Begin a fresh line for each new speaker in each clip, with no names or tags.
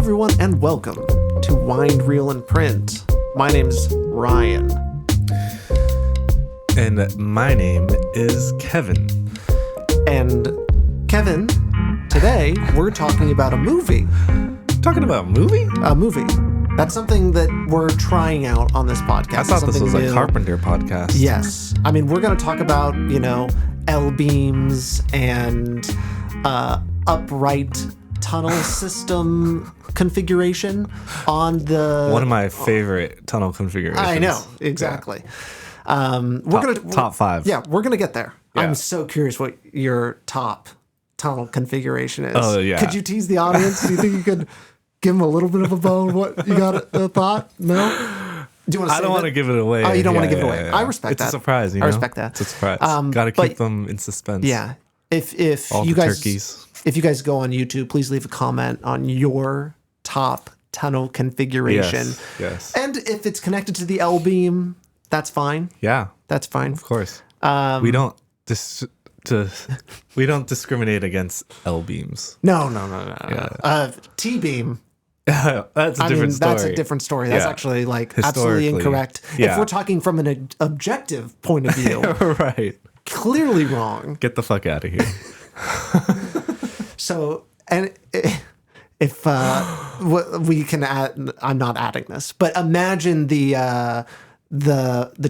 everyone, and welcome to Wind, Reel, and Print. My name's Ryan.
And my name is Kevin.
And Kevin, today we're talking about a movie.
Talking about a movie?
A movie. That's something that we're trying out on this podcast.
I thought this was
new.
a Carpenter podcast.
Yes. I mean, we're going to talk about, L-beams and upright tunnel system configuration on the...
One of my favorite tunnel configurations.
I know, exactly.
Yeah. Top five.
Yeah, we're going to get there.
Yeah.
I'm so curious what your top tunnel configuration is.
Oh, yeah.
Could you tease the audience? Do you think you could give them a little bit of a bone? What you got a thought? No? Do you want to
I don't want to give it away.
Oh, you don't want to give it away. Yeah. I respect that.
It's a surprise,
I respect that.
It's a surprise. Got to keep them in suspense.
Yeah. If
All
you
the
guys
turkeys.
If you guys go on YouTube, please leave a comment on your top tunnel configuration.
Yes.
And if it's connected to the L-beam, that's fine.
Yeah.
That's fine.
Of course. We don't discriminate against L beams.
No.
Yeah.
T-beam.
That's a different story.
That's a different story. That's actually absolutely incorrect.
Yeah.
If we're talking from an objective point of view,
Right.
clearly wrong.
Get the fuck out of here.
So, and if we can add, I'm not adding this, but imagine the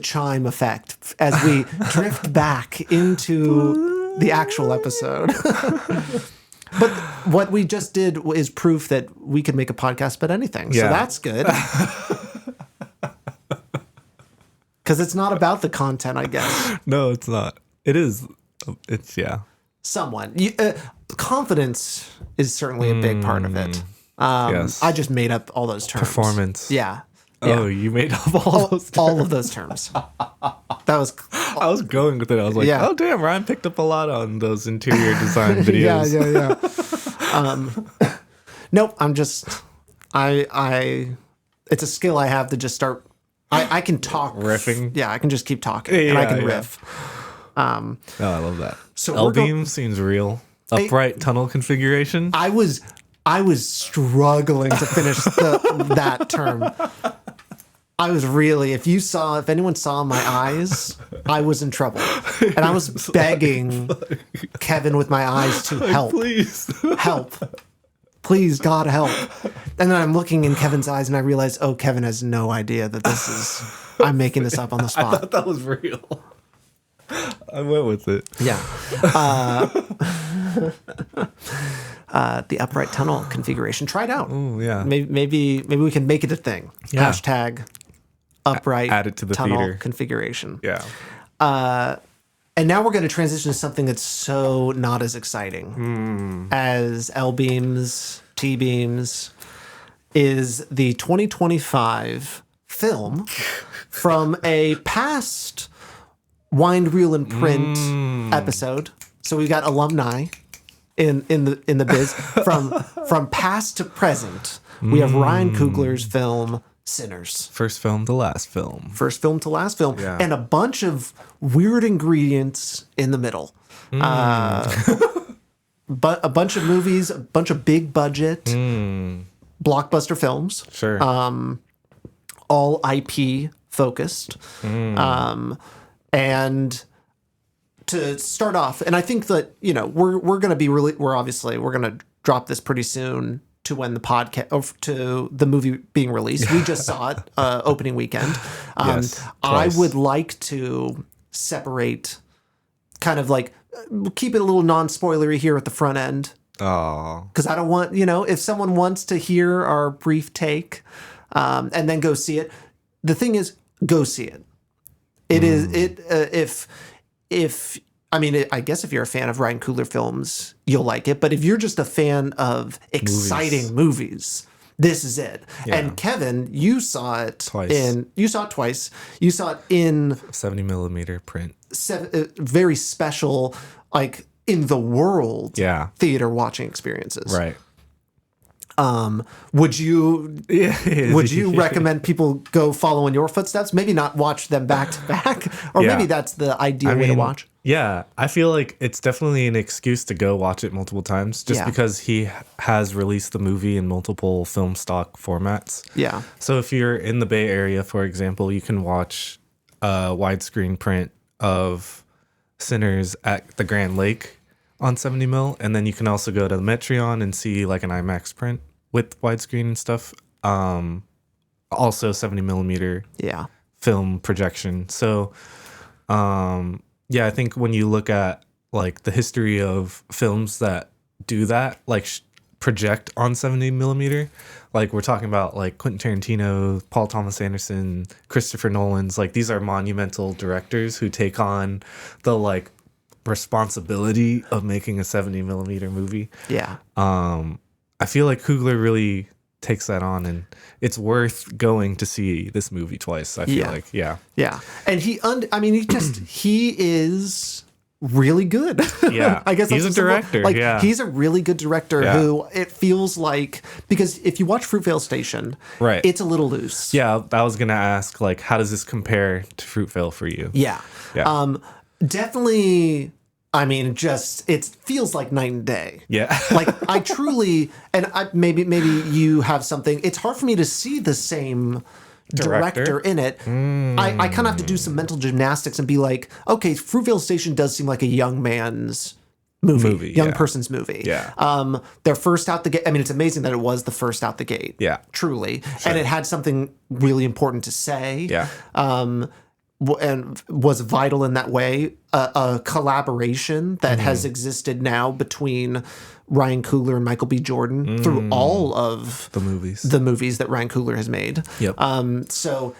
chime effect as we drift back into the actual episode. But what we just did is proof that we can make a podcast about anything. Yeah. So that's good. Because it's not about the content, I guess.
No, it's not. It is. It's, yeah.
Somewhat. Confidence is certainly a big part of it.
Yes.
I just made up all those terms.
Performance.
Yeah.
Oh, you made up all those terms.
All of those terms. That was...
I was going with it. I was like, oh, damn, Ryan picked up a lot on those interior design videos.
Yeah. Nope, I'm just... It's a skill I have to just start... I can talk...
Riffing?
Yeah, I can just keep talking, and I can riff.
Oh, I love that.
So
L-beam seems real. Upright tunnel configuration.
I was struggling to finish that term. I was really, if anyone saw my eyes, I was in trouble. And I was begging Kevin with my eyes to help.
Please.
Help. Please, God, help. And then I'm looking in Kevin's eyes and I realize, Kevin has no idea that I'm making this up on the spot.
I thought that was real. I went with it.
Yeah. The upright tunnel configuration. Try it out.
Oh, yeah.
Maybe we can make it a thing.
Yeah.
Hashtag upright
add it to the
tunnel
theater
configuration.
Yeah.
And now we're going to transition to something that's so not as exciting as L-beams, T-beams, is the 2025 film from a past Wind, Reel, and Print episode. So we've got alumni in the biz from past to present. We have Ryan Coogler's film Sinners.
First film to last film.
First film to last film.
Yeah.
And a bunch of weird ingredients in the middle. But a bunch of movies, a bunch of big budget blockbuster films.
Sure.
All IP focused. And to start off, and I think that, we're going to be we're going to drop this pretty soon to when the podcast, to the movie being released. We just saw it opening weekend.
Yes,
I
twice.
would like to separate, kind of like, keep it a little non-spoilery here at the front end.
Oh.
Because I don't want, if someone wants to hear our brief take and then go see it, the thing is, go see it. It is I guess if you're a fan of Ryan Coogler films, you'll like it. But if you're just a fan of exciting movies, this is it. Yeah. And Kevin, you saw it twice. You saw it in
70 millimeter print.
Very special, like in the world theater watching experiences.
Right.
Would you recommend people go follow in your footsteps? Maybe not watch them back to back, or maybe that's the ideal way to watch.
Yeah, I feel like it's definitely an excuse to go watch it multiple times just
Yeah.
because he has released the movie in multiple film stock formats.
Yeah.
So if you're in the Bay Area, for example, you can watch a widescreen print of Sinners at the Grand Lake on 70 mil, and then you can also go to the Metreon and see like an IMAX print with widescreen and stuff. Also 70 millimeter
Yeah.
film projection. So yeah, I think when you look at like the history of films that do that, like project on 70 millimeter, like we're talking about like Quentin Tarantino, Paul Thomas Anderson, Christopher Nolan's, like these are monumental directors who take on the like responsibility of making a 70 millimeter movie.
Yeah.
I feel like Coogler really takes that on, and it's worth going to see this movie twice. I feel like, yeah.
And he is really good.
Yeah,
I guess
he's a director.
Like,
yeah,
he's a really good director who it feels like, because if you watch Fruitvale Station,
right,
it's a little loose.
Yeah, I was gonna ask, like, how does this compare to Fruitvale for you?
Yeah. Definitely. I mean, it feels like night and day.
Yeah.
Like I truly, maybe you have something. It's hard for me to see the same director in it. I kind of have to do some mental gymnastics and be like, okay, Fruitvale Station does seem like a young man's movie young person's movie.
Yeah.
Their first out the gate. I mean, it's amazing that it was the first out the gate.
Yeah.
Truly. Sure. And it had something really important to say.
Yeah.
And was vital in that way. A collaboration that has existed now between Ryan Coogler and Michael B. Jordan through all of the movies that Ryan Coogler has made.
Yep.
So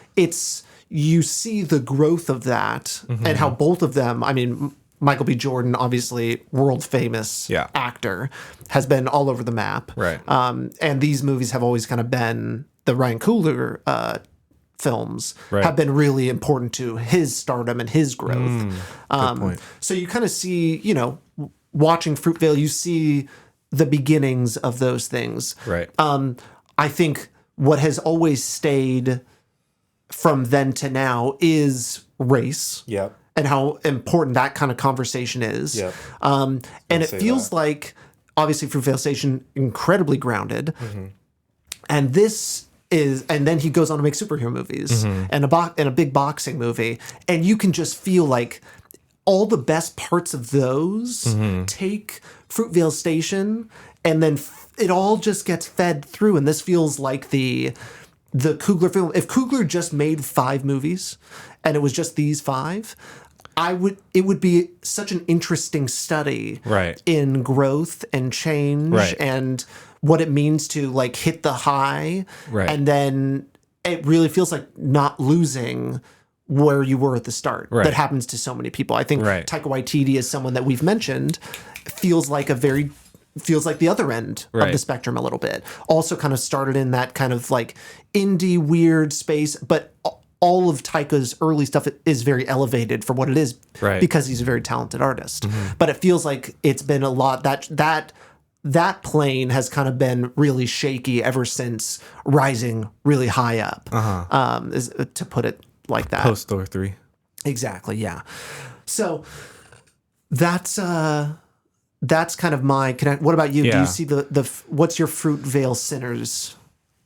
you see the growth of that and how both of them, I mean, Michael B. Jordan, obviously world famous actor, has been all over the map.
Right.
And these movies have always kind of been the Ryan Coogler films have been really important to his stardom and his growth.
Good point.
So you kind of see, watching Fruitvale, you see the beginnings of those things.
Right.
I think what has always stayed from then to now is race.
Yep.
And how important that kind of conversation is.
Yep.
And it feels like, obviously, Fruitvale Station, incredibly grounded. And and then he goes on to make superhero movies and a big boxing movie. And you can just feel like all the best parts of those take Fruitvale Station, and then it all just gets fed through. And this feels like the Coogler film. If Coogler just made 5 movies and it was just these 5, it would be such an interesting study in growth and change and what it means to like hit the high. And then it really feels like not losing where you were at the start. That happens to so many people. I think Taika Waititi is someone that we've mentioned, feels like the other end of the spectrum a little bit. Also kind of started in that kind of like indie weird space, but all of Taika's early stuff is very elevated for what it is because he's a very talented artist. But it feels like it's been a lot that plane has kind of been really shaky ever since rising really high up, is to put it like that.
Post Thor 3.
Exactly, yeah. So that's kind of my connect. What about you?
Yeah.
Do you see what's your Fruitvale Sinners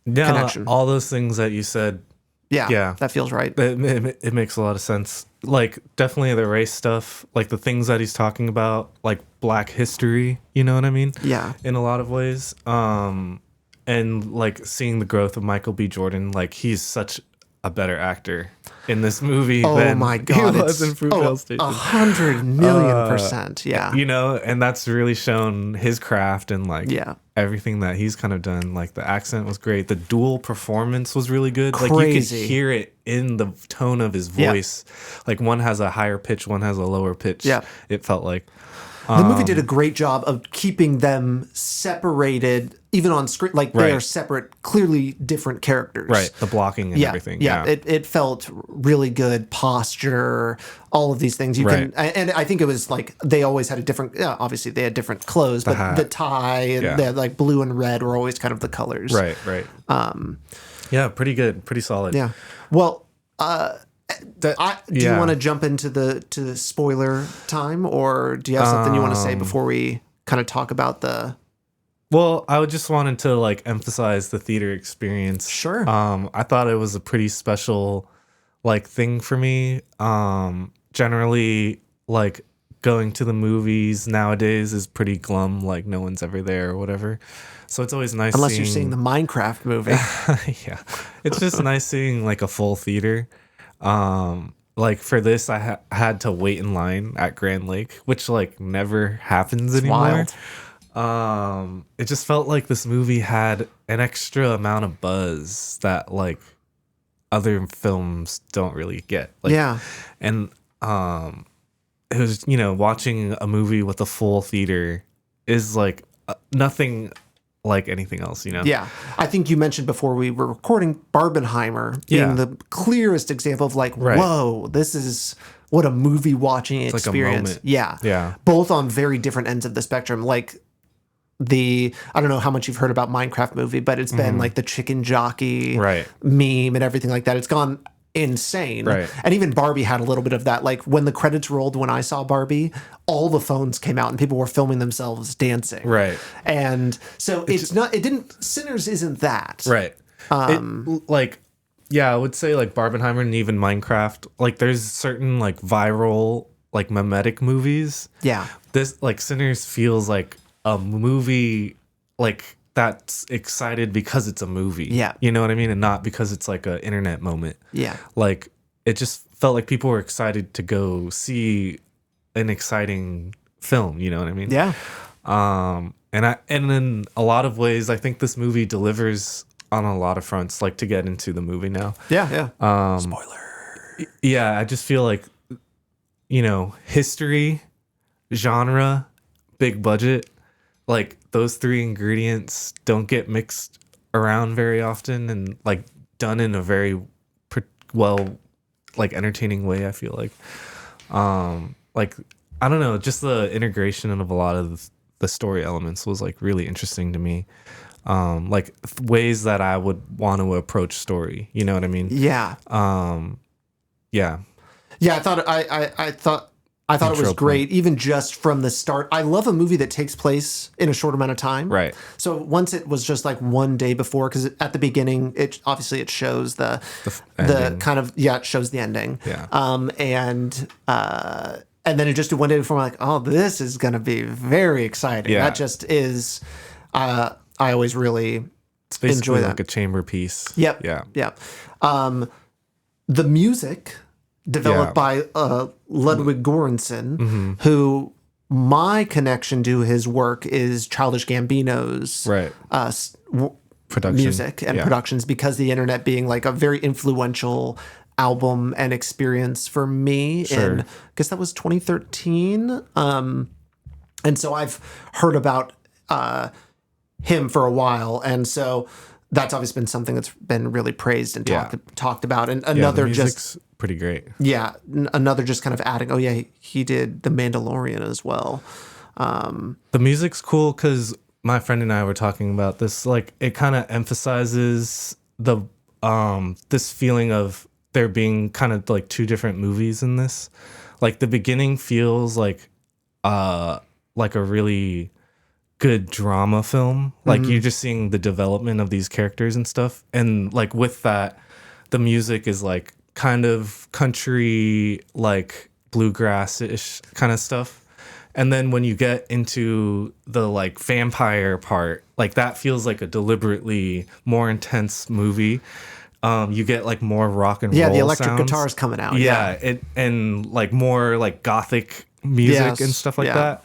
connection?
All those things that you said.
Yeah, that feels right.
It makes a lot of sense. Like, definitely the race stuff, like the things that he's talking about, like Black history, you know what I mean?
Yeah.
In a lot of ways. And like seeing the growth of Michael B. Jordan, like he's such a better actor in this movie than
my God,
he was in Fruitvale Station.
100,000,000%, yeah.
And that's really shown his craft and like everything that he's kind of done. Like the accent was great. The dual performance was really good.
Crazy.
Like you could hear it in the tone of his voice. Like one has a higher pitch, one has a lower pitch.
Yeah.
It felt like.
The movie did a great job of keeping them separated, even on screen. Like they are separate, clearly different characters.
Right, the blocking and everything.
Yeah, it felt really good. Posture, all of these things. You can, and I think it was like they always had a different. Yeah, obviously they had different clothes, but the tie and the like blue and red were always kind of the colors.
Right. Yeah, pretty good, pretty solid.
Yeah. Well, Do you want to jump into to spoiler time, or do you have something you want to say before we kind of talk about the?
Well, I just wanted to like emphasize the theater experience.
Sure.
I thought it was a pretty special like thing for me. Generally, like going to the movies nowadays is pretty glum, like no one's ever there or whatever. So it's always nice
unless you're seeing the Minecraft movie.
Yeah, it's just nice seeing like a full theater. Like for this, I had to wait in line at Grand Lake, which like never happens anymore.
Wild.
It just felt like this movie had an extra amount of buzz that like other films don't really get. Like,
yeah.
And it was, watching a movie with a full theater is like nothing like anything else,
Yeah. I think you mentioned before we were recording Barbenheimer being the clearest example of like, whoa, this is what a movie watching experience.
Like a moment.
Yeah.
Yeah.
Both on very different ends of the spectrum. Like I don't know how much you've heard about Minecraft movie, but it's been like the chicken jockey meme and everything like that. It's gone insane.
Right.
And even Barbie had a little bit of that. Like when the credits rolled, when I saw Barbie, all the phones came out and people were filming themselves dancing.
Right.
And so Sinners isn't that.
Right. I would say like Barbenheimer and even Minecraft, like there's certain like viral, like mimetic movies.
Yeah.
This like Sinners feels like a movie like that's excited because it's a movie.
Yeah.
You know what I mean? And not because it's like an internet moment.
Yeah.
Like it just felt like people were excited to go see an exciting film, you know what I mean?
Yeah.
And in a lot of ways I think this movie delivers on a lot of fronts, like to get into the movie now.
Yeah, yeah. Spoiler.
Yeah, I just feel like history, genre, big budget, like those three ingredients don't get mixed around very often and like done in a very well like entertaining way, I feel like. Like I don't know, just the integration of a lot of the story elements was like really interesting to me. Like ways that I would want to approach story, you know what I mean?
Yeah.
Yeah.
Yeah, I thought it was great, even just from the start. I love a movie that takes place in a short amount of time.
Right.
So once it was just like one day before, because at the beginning, it shows the kind of, it shows the ending.
Yeah.
And then it just one day before, I'm like, oh, this is going to be very exciting.
Yeah.
That just is, I always really
it's basically
enjoy that.
Like a chamber piece.
Yep.
Yeah.
Yep. The music developed by Ludwig Göransson, who my connection to his work is Childish Gambino's
production
music and productions, because the internet being like a very influential album and experience for me in, I guess that was 2013. And so I've heard about him for a while, and so that's obviously been something that's been really praised and talked about. And another just
pretty great.
Yeah, another just kind of adding. Oh yeah, he did The Mandalorian as well.
The music's cool because my friend and I were talking about this. Like it kind of emphasizes the this feeling of there being kind of like two different movies in this. Like the beginning feels like a really good drama film. Like you're just seeing the development of these characters and stuff. And like with that, the music is like kind of country, like bluegrass-ish kind of stuff. And then when you get into the like vampire part, like that feels like a deliberately more intense movie. You get like more rock and roll.
Yeah, the electric
sounds.
Guitars coming out.
Yeah, and like more like gothic music and stuff like that.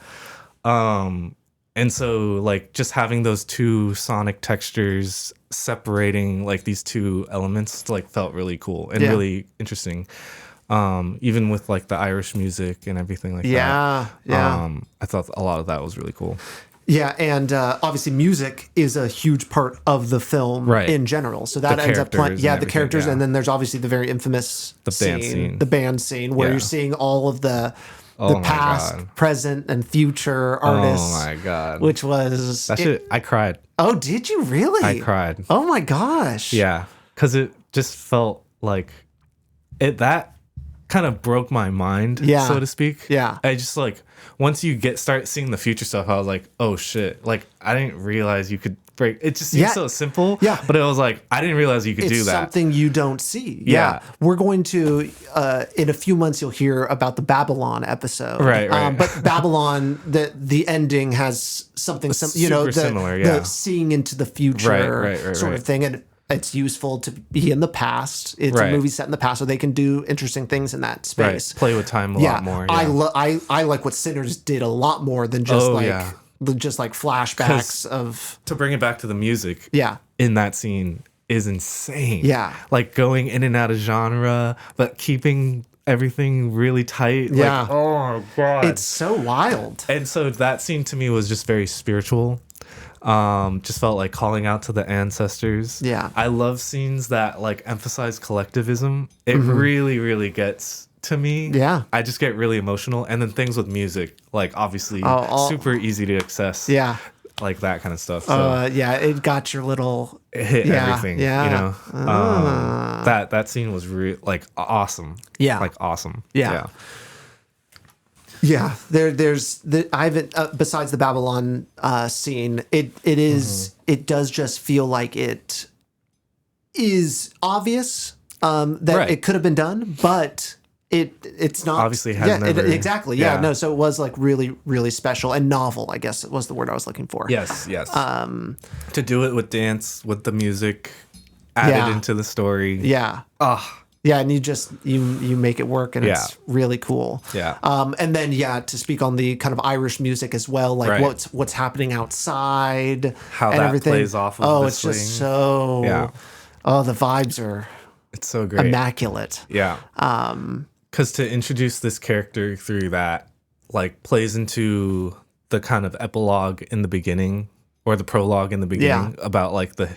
And so like just having those two sonic textures separating like these two elements like felt really cool and really interesting. Even with like the Irish music and everything like that.
Yeah.
I thought a lot of that was really cool.
Yeah, and obviously music is a huge part of the film in general. So that ends up playing. Yeah, the characters, and then there's obviously the very infamous the band scene, where you're seeing all of the past, present, and future artists.
Oh my god!
Which was
that shit. I cried.
Oh, did you really?
I cried.
Oh my gosh!
Yeah, because it just felt like that kind of broke my mind,
Yeah.
so to speak.
Yeah.
I just like once you start seeing the future stuff, I was like, oh shit! Like I didn't realize you could break. It just seems so simple.
Yeah.
But it was like I didn't realize you could do
It's
that.
something you don't see.
Yeah.
We're going to, in a few months, you'll hear about the Babylon episode.
Right.
But Babylon, the ending has something,
Super similar, yeah.
the seeing into the future sort of thing. And it's useful to be in the past. It's a movie set in the past, so they can do interesting things in that space.
Right. Play with time a lot more. Yeah.
I like what Sinners did a lot more than just just like flashbacks of.
To bring it back to the music.
Yeah.
In that scene is insane.
Yeah.
Like going in and out of genre, but keeping everything really tight.
Yeah.
Like, oh my God.
It's so wild.
And so that scene to me was just very spiritual. Just felt like calling out to the ancestors.
Yeah.
I love scenes that like emphasize collectivism. It really, really gets to me.
Yeah.
I just get really emotional. And then things with music, like obviously super easy to access.
Yeah.
Like that kind of stuff. So
it got your little.
it hit everything.
Yeah.
You know, that scene was like awesome.
Yeah.
Like awesome.
Yeah. Yeah, I haven't besides the Babylon scene. It does just feel like it is obvious that it could have been done, but it's not.
Obviously, has never.
Exactly. Yeah. No. So it was like really, really special and novel. I guess was the word I was looking for.
Yes. To do it with dance, with the music added into the story.
Yeah. Yeah, and you make it work, and it's really cool.
Yeah.
And then to speak on the kind of Irish music as well, like what's happening outside,
how
and
that
everything.
plays off of
it's just so. Yeah. Oh, the vibes are.
It's so great.
Immaculate.
Yeah. Because to introduce this character through that, like, plays into the kind of epilogue in the beginning, or the prologue in the beginning about like the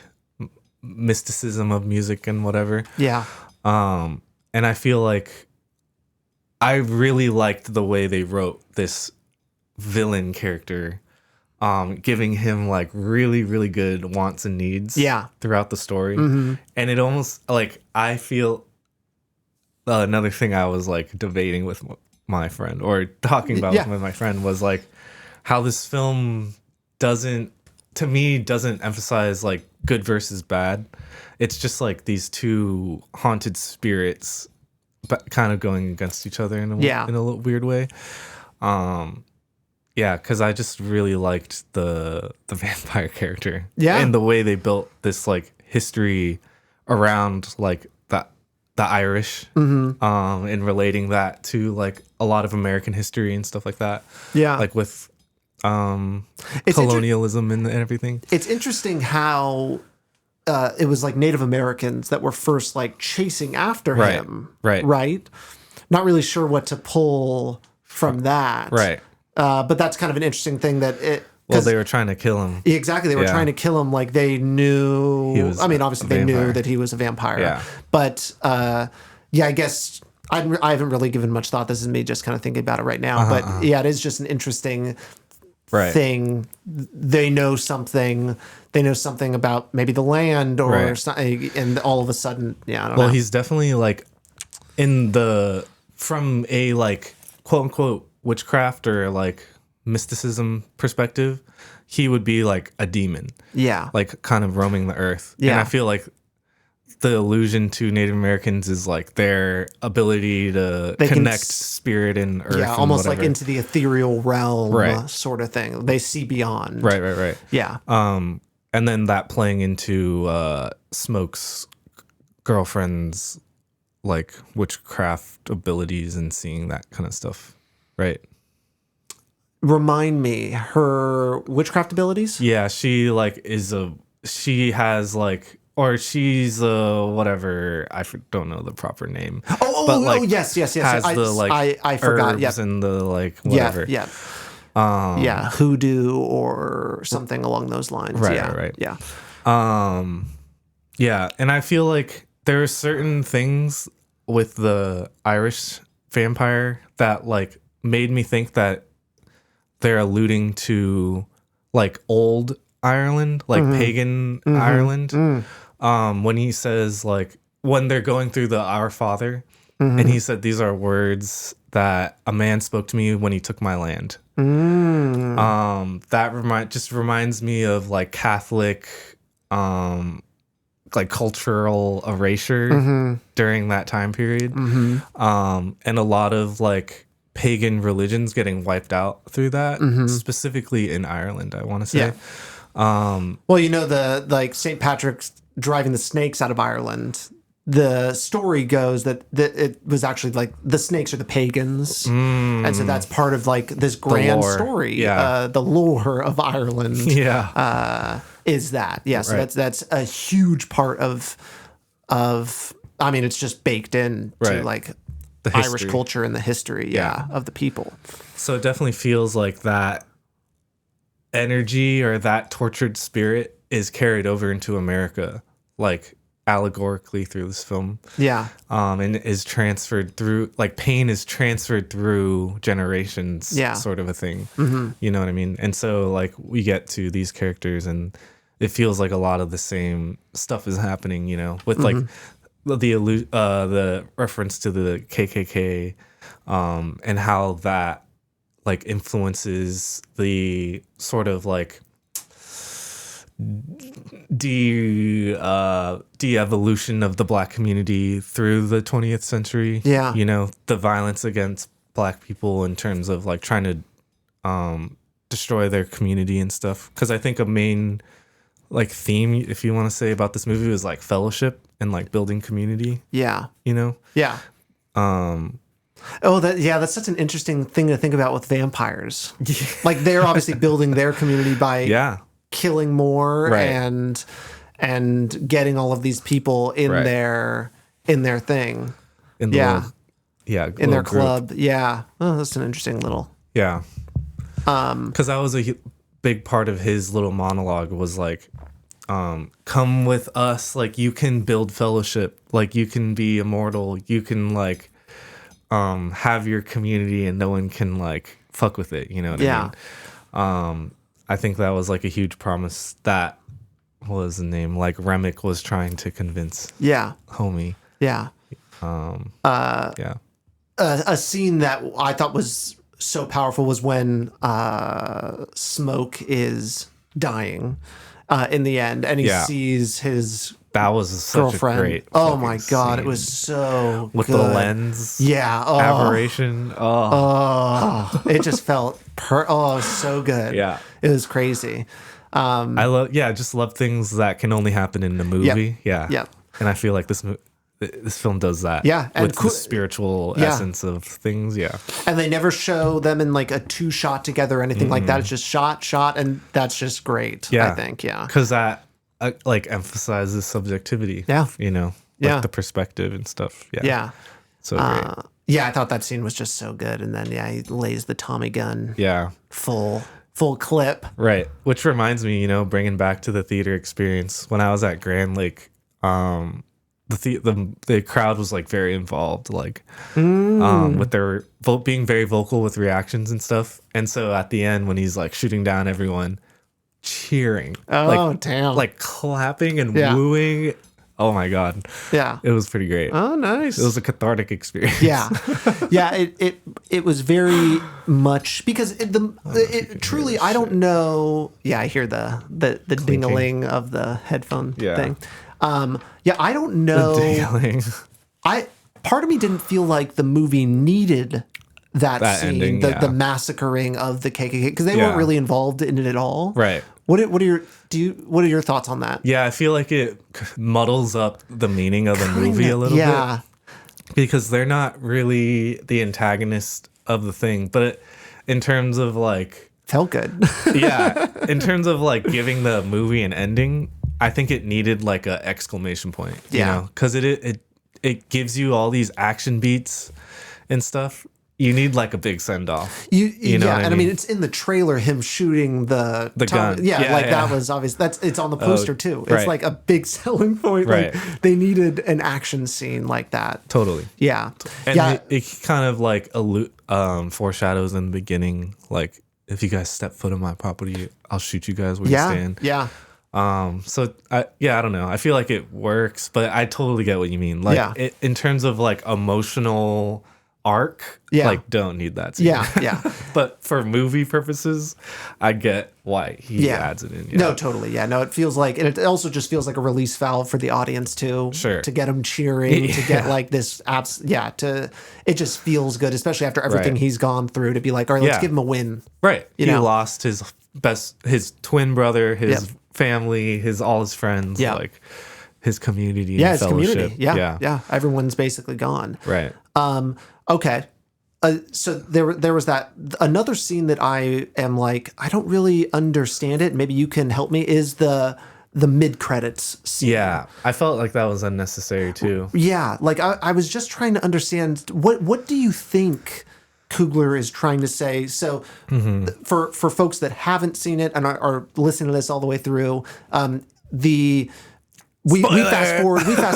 mysticism of music and whatever.
Yeah.
And I feel like I really liked the way they wrote this villain character, giving him like really, really good wants and needs throughout the story. And it almost like, I feel another thing I was like debating with my friend or talking about with my friend was like how this film doesn't emphasize like good versus bad. It's just like these two haunted spirits but kind of going against each other in a little weird way. Because I just really liked the vampire character. Yeah. And the way they built this like history around like the Irish, and relating that to like a lot of American history and stuff like that. Yeah. Like with colonialism and everything.
It's interesting how it was like Native Americans that were first like chasing after him. Right. Not really sure what to pull from that.
Right.
But that's kind of an interesting thing that it.
Well, they were trying to kill him.
Exactly. They were trying to kill him. Like they knew. I mean, obviously they knew that he was a vampire. Yeah. But I guess I haven't really given much thought. This is me just kind of thinking about it right now. But it is just an interesting thing. They know something. They know something about maybe the land or something, and all of a sudden, I don't know.
Well, he's definitely like from a like quote unquote witchcraft or like mysticism perspective, he would be like a demon. Yeah. Like kind of roaming the earth. Yeah. And I feel like the allusion to Native Americans is like their ability to connect spirit and earth. Yeah,
almost like into the ethereal realm sort of thing. They see beyond.
Right.
Yeah.
And then that playing into Smoke's girlfriend's like witchcraft abilities and seeing that kind of stuff. Right.
Remind me, her witchcraft abilities?
Yeah, she like she's whatever, don't know the proper name.
Yes.
Has the like
I forgot.
Herbs and the like whatever.
Yeah. Hoodoo or something along those lines.
Right.
Yeah.
Yeah, and I feel like there are certain things with the Irish vampire that like made me think that they're alluding to like old Ireland, like pagan Ireland. When he says like when they're going through the Our Father and he said these are words that a man spoke to me when he took my land. That just reminds me of like Catholic like cultural erasure during that time period, and a lot of like pagan religions getting wiped out through that, specifically in Ireland, I want to say.
Yeah. Well, the like St. Patrick's driving the snakes out of Ireland. The story goes that it was actually like the snakes are the pagans, and so that's part of like this grand
lore.
story.
Yeah.
The lore of Ireland.
Yeah.
Is that so
Right.
that's a huge part of I mean it's just baked in to
Right.
like
The
Irish
history.
culture and the history of the people.
So it definitely feels like that energy or that tortured spirit is carried over into America, like allegorically through this film.
Yeah.
And is transferred through, like pain is transferred through generations, sort of a thing. You know what I mean? And so like we get to these characters and it feels like a lot of the same stuff is happening, with like the reference to the KKK, and how that like influences the sort of like de-evolution of the black community through the 20th century.
Yeah.
The violence against black people in terms of like trying to destroy their community and stuff. Because I think a main like theme, if you want to say, about this movie was like fellowship and like building community.
Yeah.
Yeah.
That's such an interesting thing to think about with vampires. Like they're obviously building their community by killing more and getting all of these people in their thing.
In the
in their
group.
club. Yeah. Oh, that's an interesting little.
Yeah. Because that was a big part of his little monologue was like, come with us, like you can build fellowship, like you can be immortal, you can like have your community and no one can like fuck with it, you know what I mean? I think that was like a huge promise that, what was the name, like Remick was trying to convince homie. A
scene that I thought was so powerful was when Smoke is dying in the end and he sees his
that was such
girlfriend.
A great
oh my god,
scene.
it was so
with
good.
the lens aberration.
It just felt it was so good.
Yeah,
it was crazy.
I love just love things that can only happen in a movie. And I feel like this film does that.
And
with the spiritual essence of things.
And they never show them in like a two shot together or anything like that. It's just shot, and that's just great. I think
because that like emphasizes subjectivity. Like the perspective and stuff. So great.
I thought that scene was just so good. And then he lays the Tommy gun. Full clip.
Right. Which reminds me, bringing back to the theater experience when I was at Grand Lake. The crowd was like very involved, like with their being very vocal with reactions and stuff. And so at the end, when he's like shooting down everyone, cheering,
damn,
like clapping and wooing. Oh my god, it was pretty great.
Oh, nice.
It was a cathartic experience.
It was very much because it truly. I don't know. I hear the ding-a-ling of the headphone thing. I don't know. Part of me didn't feel like the movie needed that scene,
ending,
the massacring of the KKK, because they weren't really involved in it at all.
Right.
What are your thoughts on that?
Yeah, I feel like it muddles up the meaning of the movie a little bit. Because they're not really the antagonist of the thing, but in terms of like
felt good.
In terms of like giving the movie an ending, I think it needed like a exclamation point, you know, because it gives you all these action beats and stuff. You need like a big send off. You know what I mean?
I mean it's in the trailer him shooting the
gun.
That was obvious. It's on the poster too. It's like a big selling point.
Right.
Like they needed an action scene like that.
Totally.
Yeah.
And it kind of like foreshadows in the beginning, like if you guys step foot on my property, I'll shoot you guys where you stand.
Yeah.
So I don't know. I feel like it works, but I totally get what you mean. Like
Yeah.
in terms of like emotional arc,
Yeah.
like don't need that scene.
Yeah.
But for movie purposes, I get why he
Yeah.
adds it in. Yeah.
No, totally. Yeah. No, it feels like, and it also just feels like a release valve for the audience too.
Sure.
To get them cheering, to get
Yeah.
like this it just feels good, especially after everything
Right.
he's gone through, to be like, all right, let's
Yeah.
give him a win.
Right. He
know?
lost his twin brother, his
Yep.
family, all his friends,
Yeah.
like his community.
Yeah.
and
His community.
fellowship.
Yeah. Yeah. Everyone's basically gone.
Right.
Okay. So there was that another scene that I am like, I don't really understand it. Maybe you can help me. Is the mid credits scene?
Yeah. I felt like that was unnecessary too.
Yeah. Like I was just trying to understand what do you think Coogler is trying to say? So for folks that haven't seen it and are listening to this all the way through, we fast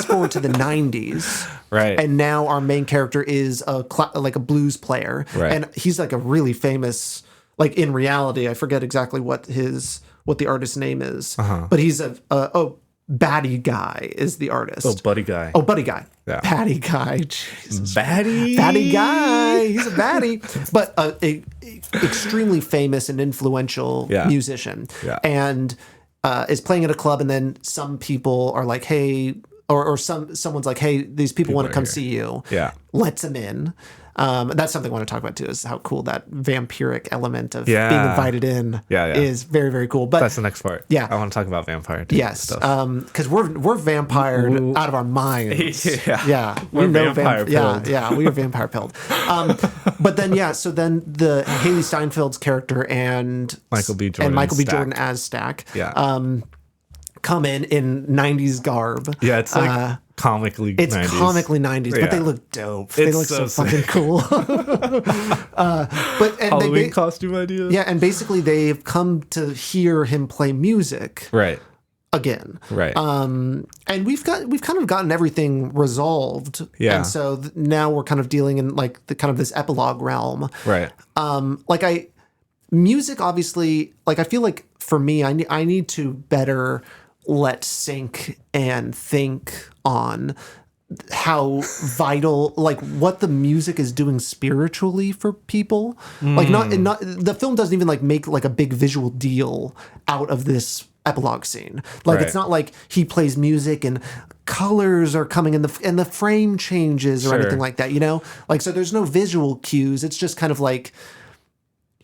forward to the 90s.
Right.
And now our main character is like a blues player.
Right.
And he's like a really famous, like in reality, I forget exactly what the artist's name is. But he's Batty Guy is the artist.
Oh, Buddy Guy.
Oh, Buddy Guy.
Yeah.
Batty Guy. Jesus.
Batty
Guy. He's a baddie. But a extremely famous and influential musician.
Yeah.
And is playing at a club, and then some people are like, hey, or someone's like, hey, these people want to come see you.
Yeah.
Lets them in. That's something I want to talk about too, is how cool that vampiric element of being
Yeah.
invited in
Yeah.
is very, very cool. But
That's the next part.
Yeah.
I want to talk about vampire too.
yes,
Stuff.
because we're vampired out of our minds.
Yeah.
We
We're
know
vampire pilled.
Yeah, we are vampire pilled. But then so then the Haley Steinfeld's character and
Michael B. Jordan
Jordan as Stack
Yeah.
come in 90s garb.
Yeah, it's like comically 90s.
It's comically 90s, but
Yeah.
they look dope. They
It's
look so
so
fucking
sick.
cool.
Halloween costume ideas.
Yeah, and basically they've come to hear him play music
Right.
again.
Right.
And we've kind of gotten everything resolved.
Yeah.
And so now we're kind of dealing in like the kind of this epilogue realm.
Right.
Music obviously, like I feel like for me, I need to better let sink and think on how vital, like what the music is doing spiritually for people. Like not the film doesn't even like make like a big visual deal out of this epilogue scene. Like it's
Right.
not like he plays music and colors are coming in the frame changes or
Sure.
anything like that, you know? Like so there's no visual cues. It's just kind of like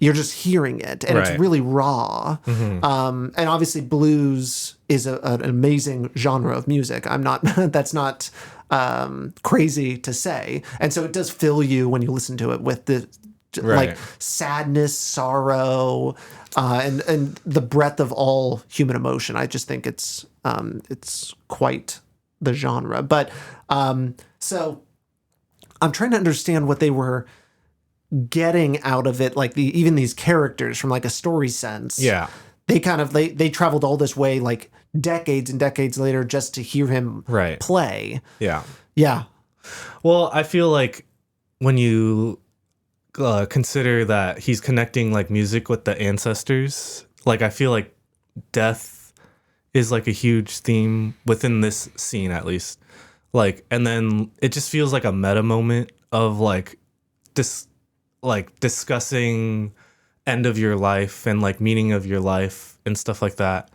you're just hearing it, and
Right.
it's really raw. And obviously, blues is an amazing genre of music. I'm not. That's not crazy to say, and so it does fill you when you listen to it with the like
Right.
sadness, sorrow, and the breadth of all human emotion. I just think it's quite the genre. But so I'm trying to understand what they were getting out of it, like even these characters from like a story sense.
Yeah.
They kind of they traveled all this way like decades and decades later just to hear him
Right.
play.
Yeah.
Yeah.
Well, I feel like when you consider that he's connecting like music with the ancestors, like I feel like death is like a huge theme within this scene at least. Like, and then it just feels like a meta moment of like discussing end of your life and like meaning of your life and stuff like that.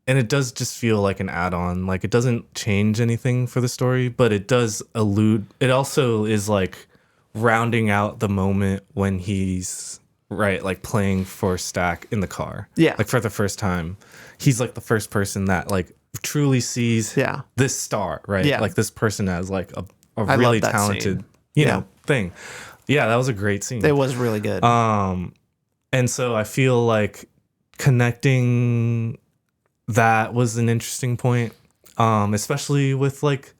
And it does just feel like an add-on. Like it doesn't change anything for the story, but it does allude. It also is like rounding out the moment when he's like playing for Stack in the car.
Yeah.
Like for the first time, he's like the first person that like truly sees this star, right?
Yeah.
Like this person as like a
I
really
love that
talented,
scene.
you know, thing. Yeah, that was a great scene.
It was really good.
And so I feel like connecting that was an interesting point, especially with like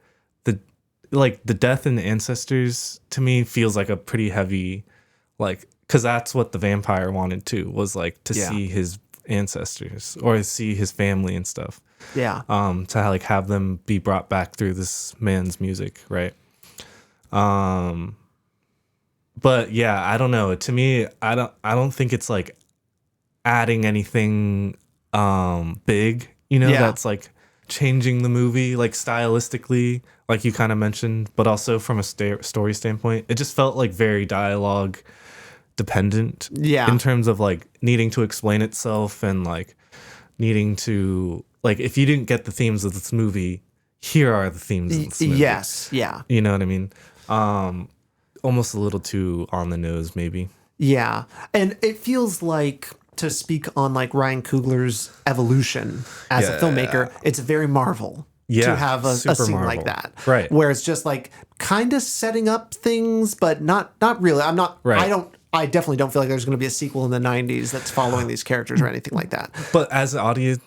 the death and the ancestors. To me, feels like a pretty heavy, like, because that's what the vampire wanted too, was like to see his ancestors or see his family and stuff.
Yeah.
To like have them be brought back through this man's music, right? But yeah, I don't know. To me, I don't think it's like adding anything big, you know,
Yeah.
that's like changing the movie, like stylistically, like you kind of mentioned, but also from a story standpoint. It just felt like very dialogue dependent
Yeah.
in terms of like needing to explain itself and like needing to, like, if you didn't get the themes of this movie, here are the themes of this movie.
Yes. Yeah.
You know what I mean? Almost a little too on the nose, maybe.
Yeah. And it feels like, to speak on like Ryan Coogler's evolution as a filmmaker, it's very Marvel to have a scene
Marvel.
like that.
Right.
Where it's just like kind of setting up things, but not really. I'm not,
Right.
I definitely don't feel like there's going to be a sequel in the 90s that's following these characters or anything like that.
But as audience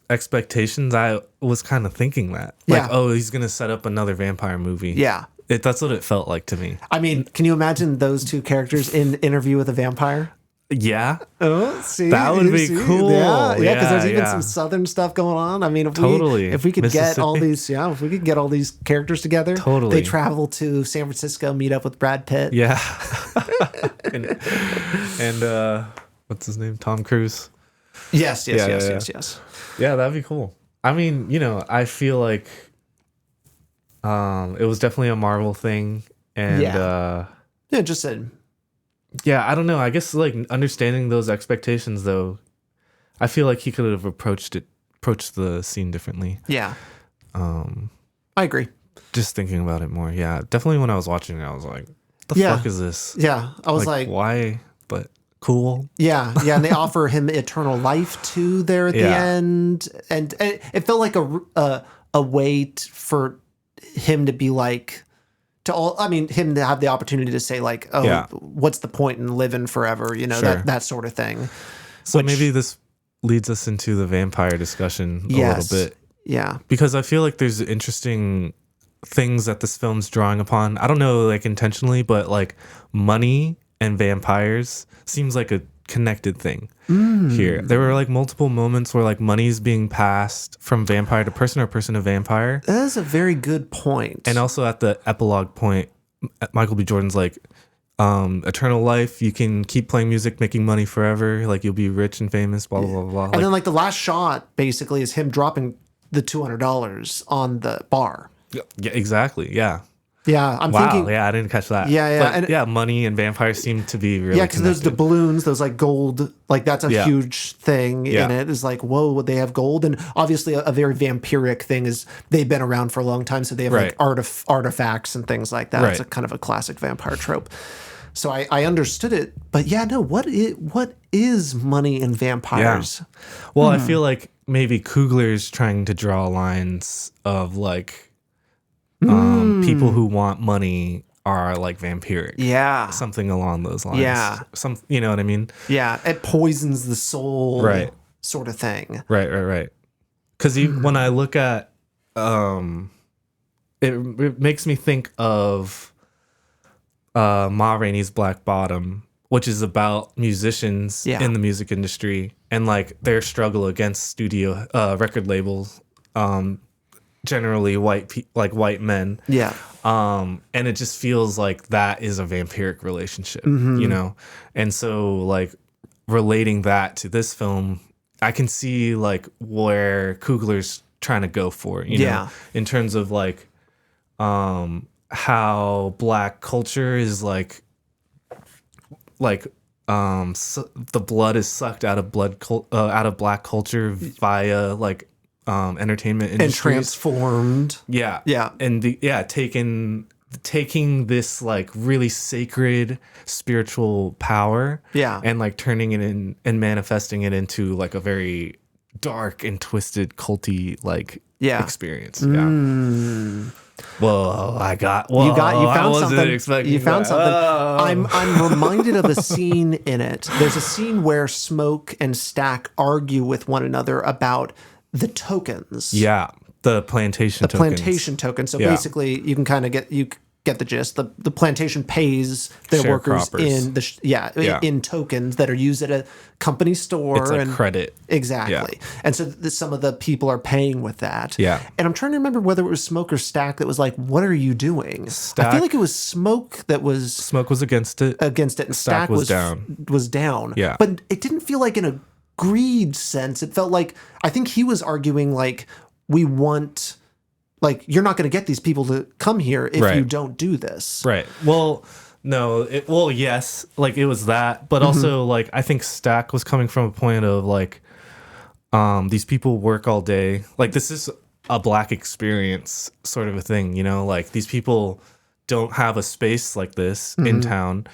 expectations, I was kind of thinking that. Like,
Yeah.
oh, he's going to set up another vampire movie.
Yeah.
That's what it felt like to me.
I mean, can you imagine those two characters in Interview with a Vampire?
Yeah.
Oh, see,
That would be cool.
Yeah, because there's even
Yeah.
some Southern stuff going on. I mean,
Totally.
if we could get all
Mississippi.
these, if we could get all these characters together,
Totally.
they travel to San Francisco, meet up with Brad Pitt.
Yeah. and what's his name? Tom Cruise.
Yes,
Yeah.
yes.
Yeah, that'd be cool. I mean, you know, I feel like it was definitely a Marvel thing. And
Yeah, just said.
yeah, I don't know. I guess like understanding those expectations though, I feel like he could have approached the scene differently.
Yeah. I agree.
Just thinking about it more. Yeah. Definitely when I was watching it, I was like, the
Yeah.
fuck is this?
Yeah, I was like,
why? But cool.
yeah, and they offer him eternal life too there at the
Yeah.
end, and it felt like a way for him to be like, him to have the opportunity to say like, oh,
Yeah.
what's the point in living forever? You know,
Sure.
that sort of thing.
So
Which-
maybe this leads us into the vampire discussion a
Yes.
little bit.
Yeah,
Because I feel like there's interesting things that this film's drawing upon. I don't know, like intentionally, but like money and vampires seems like a connected thing here. There were like multiple moments where like money's being passed from vampire to person or person to vampire.
that is a very good point.
And also at the epilogue point, Michael B. Jordan's like, eternal life, you can keep playing music, making money forever, like you'll be rich and famous, blah, blah, blah, blah.
and then like the last shot basically is him dropping the $200 on the bar.
Yeah, exactly. Yeah.
Yeah, I'm
Wow.
thinking.
Yeah, I didn't catch that.
Yeah, yeah,
But
and-
yeah, money and vampires seem to be really
Yeah, because those
connected.
doubloons, those like gold, like that's a
Yeah.
huge thing
Yeah.
in it. Is like, whoa, would they have gold? And obviously, a very vampiric thing is they've been around for a long time, so they have like artifacts and things like that. It's a
Right.
kind of a classic vampire trope. So I understood it, but yeah, no, what is money and vampires?
Well, I feel like maybe Coogler's trying to draw lines of like people who want money are like vampiric.
Yeah,
Something along those lines.
Yeah.
Some, you know what I mean?
yeah, it poisons the soul,
Right.
sort of thing.
Right. Because when I look at, it makes me think of Ma Rainey's Black Bottom, which is about musicians
Yeah.
in the music industry and like their struggle against studio record labels, generally white men.
Yeah,
And it just feels like that is a vampiric relationship, you know? And so like relating that to this film, I can see like where Coogler's trying to go for, you know, in terms of like how black culture is like the blood is sucked out of out of black culture via like entertainment
and
industries.
transformed.
Yeah.
Yeah.
And taking this like really sacred spiritual power
Yeah.
and like turning it in and manifesting it into like a very dark and twisted culty like
Yeah.
experience. Yeah. Whoa, I got whoa,
You found
I wasn't
something.
expecting
You found
that.
something.
Oh.
I'm reminded of a scene in it. There's a scene where Smoke and Stack argue with one another about the tokens.
Yeah. The plantation tokens.
Plantation token. So
Yeah.
basically, you can kind of get the gist. The plantation pays their workers
Sharecroppers.
in tokens that are used at a company store.
It's like
and
credit.
Exactly.
Yeah.
And so some of the people are paying with that.
Yeah.
And I'm trying to remember whether it was Smoke or Stack that was like, what are you doing? I
Stack-
feel like it was Smoke that was
Smoke was against it.
against it and
Stack
Stack
was
was
down.
was down.
Yeah.
But it didn't feel like in greed sense. It felt like, I think he was arguing like, we want, like, you're not going to get these people to come here if
Right.
you don't do this.
Right. Well, no. Well, yes. Like it was that, but also like I think Stack was coming from a point of like, these people work all day. Like this is a Black experience sort of a thing, you know. Like these people don't have a space like this in town.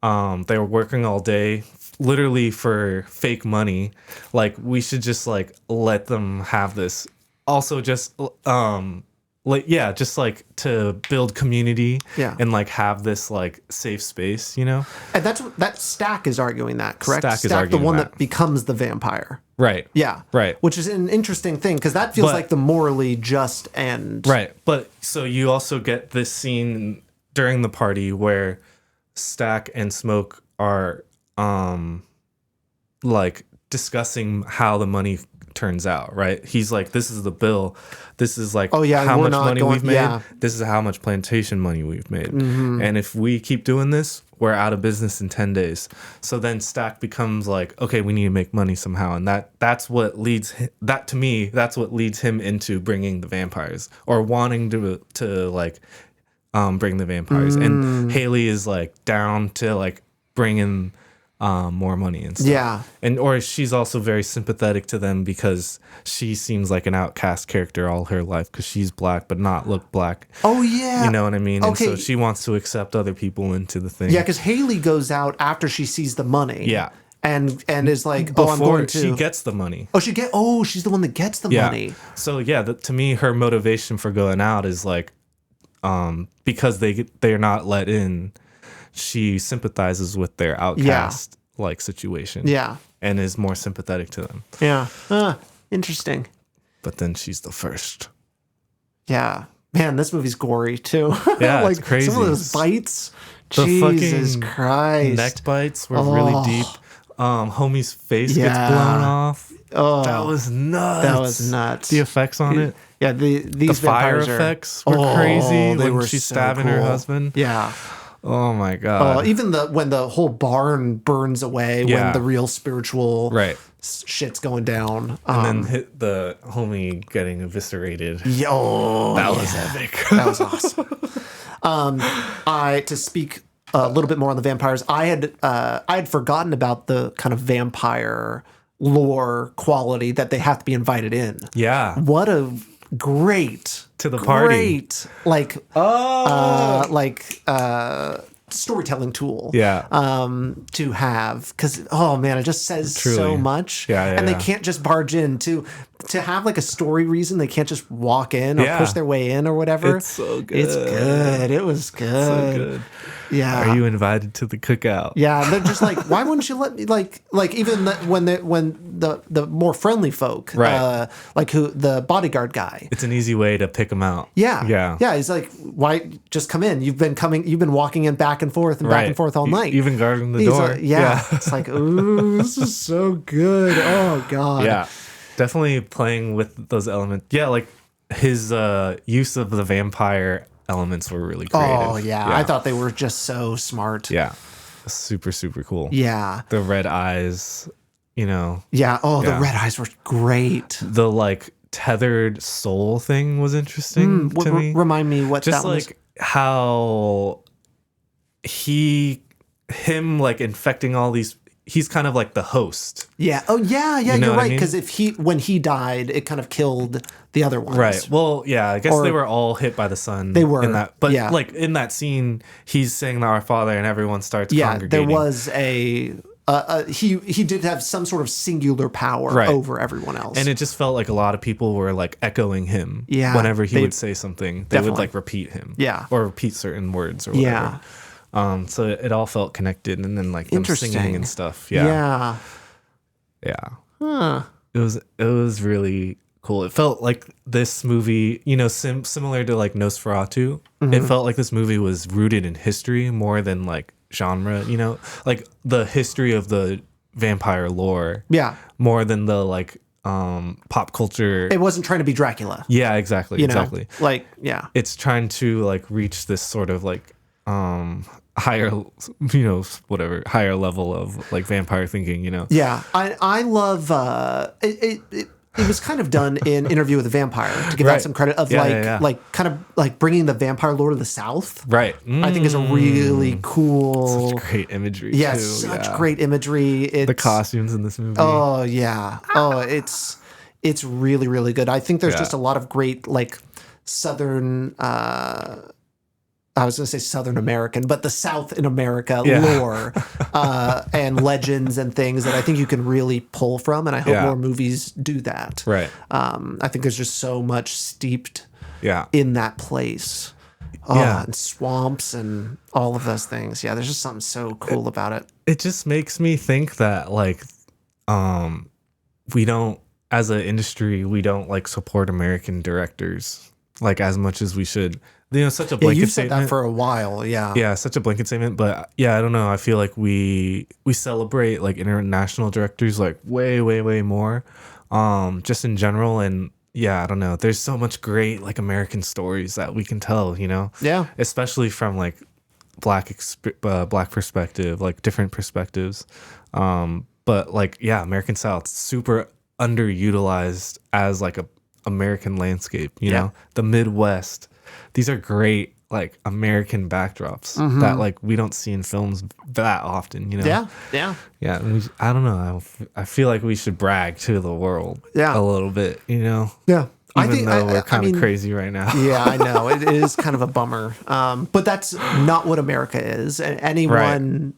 They're working all day, literally for fake money. Like we should just like let them have this. Also, just like just like to build community and like have this like safe space, you know.
And that Stack is arguing that, correct?
Stack is arguing
the one
that.
that becomes the vampire.
Right.
Yeah.
Right.
Which is an interesting thing because that feels like the morally just end.
Right. But so you also get this scene during the party where Stack and Smoke are like discussing how the money turns out, right? He's like, this is the bill. This is like how much money we've made. Yeah. This is how much plantation money we've made. And if we keep doing this, we're out of business in 10 days. So then Stack becomes like, okay, we need to make money somehow. And that's what leads him into bringing the vampires or wanting to like bring the vampires. And Haley is like down to like bring in more money and stuff.
Yeah.
Or she's also very sympathetic to them because she seems like an outcast character all her life because she's Black but not look Black.
Oh yeah.
You know what I mean?
Okay.
And so she wants to accept other people into the thing.
Yeah, because Haley goes out after she sees the money.
Yeah.
And is like,
Before
I'm going to.
she gets the money.
She's the one that gets the money.
So yeah, to me, her motivation for going out is like, because they're not let in. She sympathizes with their outcast like situation.
Yeah.
And is more sympathetic to them.
Yeah. Interesting.
But then she's the first.
Yeah. Man, this movie's gory too.
Yeah,
like
it's crazy.
Some of those bites.
The
Jesus
fucking
Christ.
neck bites were really deep. Homie's face gets blown off.
Oh,
that was nuts.
That was nuts.
The effects on it.
Yeah, these
fire effects were crazy when she's stabbing her husband.
Yeah.
Oh my god.
Even when the whole barn burns away when the real spiritual shit's going down.
And then hit the homie getting eviscerated.
That
was epic.
That was awesome. To speak a little bit more on the vampires, I had forgotten about the kind of vampire lore quality that they have to be invited in.
Yeah.
What a great
to the party.
Great storytelling tool. To have, because it just says so much. And they can't just barge in to have like a story reason. They can't just walk in or push their way in or whatever.
It's so good.
It's good. It was good.
So good.
Yeah.
Are you invited to the cookout?
Yeah, they're just like, why wouldn't you let me like even when the more friendly folk, like who the bodyguard guy.
It's an easy way to pick them out.
Yeah. He's like, why just come in? You've been walking in back and forth and back and forth all night.
Even guarding the door.
Like, it's like, ooh, this is so good. Oh god.
Yeah, definitely playing with those elements. Yeah, like his use of the vampire elements were really creative.
Oh yeah, I thought they were just so smart.
Yeah, super super cool.
Yeah,
the red eyes, you know.
Yeah. Oh, the red eyes were great.
The like tethered soul thing was interesting to me.
Remind me what
just
that
like
was.
How him like infecting all these. He's kind of like the host.
Yeah. Oh, yeah.
You know
you're right.
I mean?
Because when he died, it kind of killed the other ones.
Right. Well, yeah. I guess they were all hit by the sun.
They were.
In that, but like in that scene, he's saying Our Father, and everyone starts congregating.
There was a. He did have some sort of singular power over everyone else,
and it just felt like a lot of people were like echoing him. Yeah. Whenever he would say something, they would like repeat him. Yeah. Or repeat certain words or whatever. Yeah. So it all felt connected, and then like them singing and stuff. Yeah. Huh. It was really cool. It felt like this movie, you know, similar to like Nosferatu. Mm-hmm. It felt like this movie was rooted in history more than like genre. You know, like the history of the vampire lore. Yeah. More than the like pop culture.
It wasn't trying to be Dracula.
Yeah. Exactly.
You
exactly.
know? Like yeah.
It's trying to like reach this sort of like higher, higher level of like vampire thinking,
Yeah, I love it was kind of done in Interview with a Vampire, to give that some credit, of like kind of like bringing the vampire lore to the South.
Right.
I think is a really cool.
Such great imagery.
Yeah,
too.
such great imagery.
The costumes in this movie.
Oh yeah. Oh, it's really, really good. I think there's just a lot of great like Southern. I was going to say Southern American, but the South in America lore and legends and things that I think you can really pull from. And I hope more movies do that.
Right.
I think there's just so much steeped in that place. And swamps and all of those things. Yeah, there's just something so cool about it.
It just makes me think that like we don't, as an industry, we don't like support American directors like as much as we should. Such a blanket
you've said
statement.
that for a while,
Yeah, such a blanket statement, but I don't know. I feel like we celebrate like international directors like way, way, way more, just in general. And I don't know. There's so much great like American stories that we can tell,
Yeah.
especially from like black perspective, like different perspectives. But like American South, super underutilized as like a American landscape. The Midwest. These are great like American backdrops that like we don't see in films that often, Yeah. I don't know. I feel like we should brag to the world a little bit,
Yeah.
Even though we're kind of crazy right now.
Yeah, I know. It is kind of a bummer. But that's not what America is. And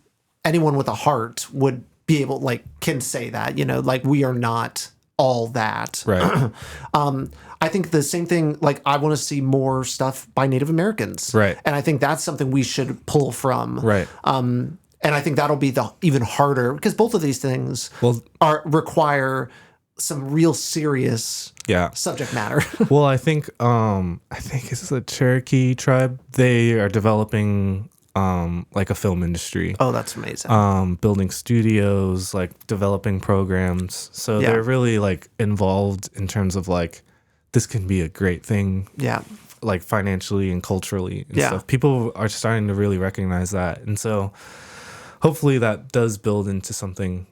anyone with a heart would be able, like, can say that, like we are not all that.
Right.
I think the same thing, like I want to see more stuff by Native Americans.
Right.
And I think that's something we should pull from.
Right.
And I think that'll be the even harder, because both of these things require some real serious subject matter.
Well, I think it's the Cherokee tribe. They are developing like a film industry.
Oh, that's amazing.
Building studios, like developing programs. So they're really like involved in terms of like, this can be a great thing. Yeah. Like financially and culturally and stuff. People are starting to really recognize that. And so hopefully that does build into something,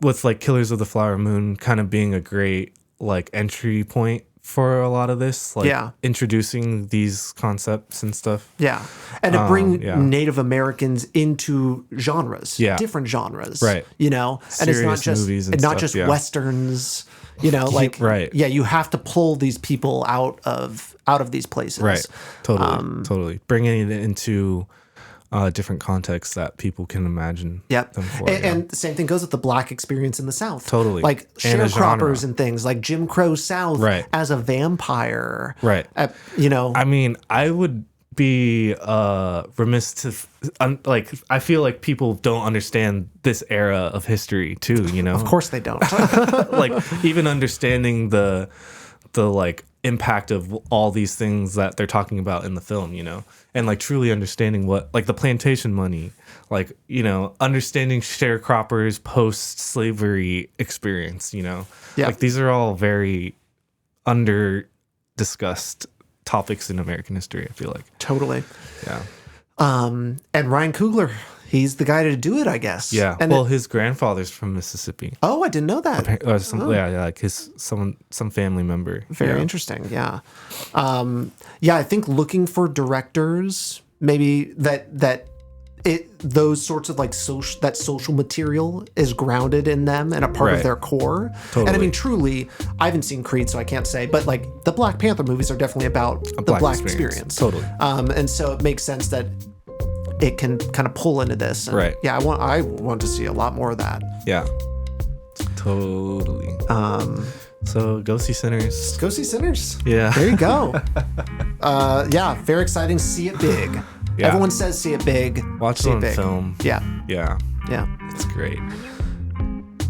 with like Killers of the Flower Moon kind of being a great like entry point for a lot of this, like introducing these concepts and stuff. Yeah.
And to bring Native Americans into genres, different genres. Right. And
serious
it's not just
movies and
not
stuff,
just Westerns, like you have to pull these people out of these places.
Right. Totally. Bringing it into different contexts that people can imagine. Them for,
and the same thing goes with the Black experience in the South.
Totally.
Like sharecroppers and things like Jim Crow South as a vampire.
Right. I mean, I would be remiss to I feel like people don't understand this era of history too,
Of course they don't.
Like even understanding the like impact of all these things that they're talking about in the film, and like truly understanding what like the plantation money, like, understanding sharecroppers post-slavery experience, like these are all very under discussed topics in American history, I feel like.
Totally. Yeah. And Ryan Coogler, he's the guy to do it, I guess.
Yeah.
And
his grandfather's from Mississippi.
Oh, I didn't know that.
Or like some family member.
Very interesting. Yeah. I think looking for directors, maybe those sorts of like social material is grounded in them and a part of their core. Totally. And I mean, truly, I haven't seen Creed, so I can't say, but like the Black Panther movies are definitely about the Black experience.
Totally.
And so it makes sense that it can kind of pull into this. And yeah, I want to see a lot more of that.
Yeah. Totally. So go see Sinners.
Go see Sinners.
Yeah.
There you go. Very exciting. See it big. Yeah. Everyone says see it big.
Watch it on film.
Yeah.
Yeah.
Yeah.
It's great.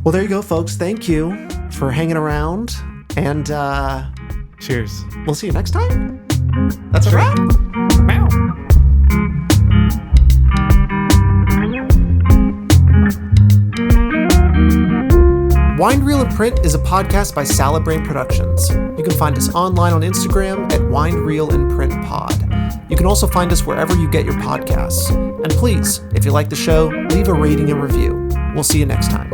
Well, there you go, folks. Thank you for hanging around. And
cheers.
We'll see you next time. That's a wrap.
Meow.
Wind, Reel, and Print is a podcast by Salad Brain Productions. You can find us online on Instagram at Wind, Reel, and Print Pod. You can also find us wherever you get your podcasts. And please, if you like the show, leave a rating and review. We'll see you next time.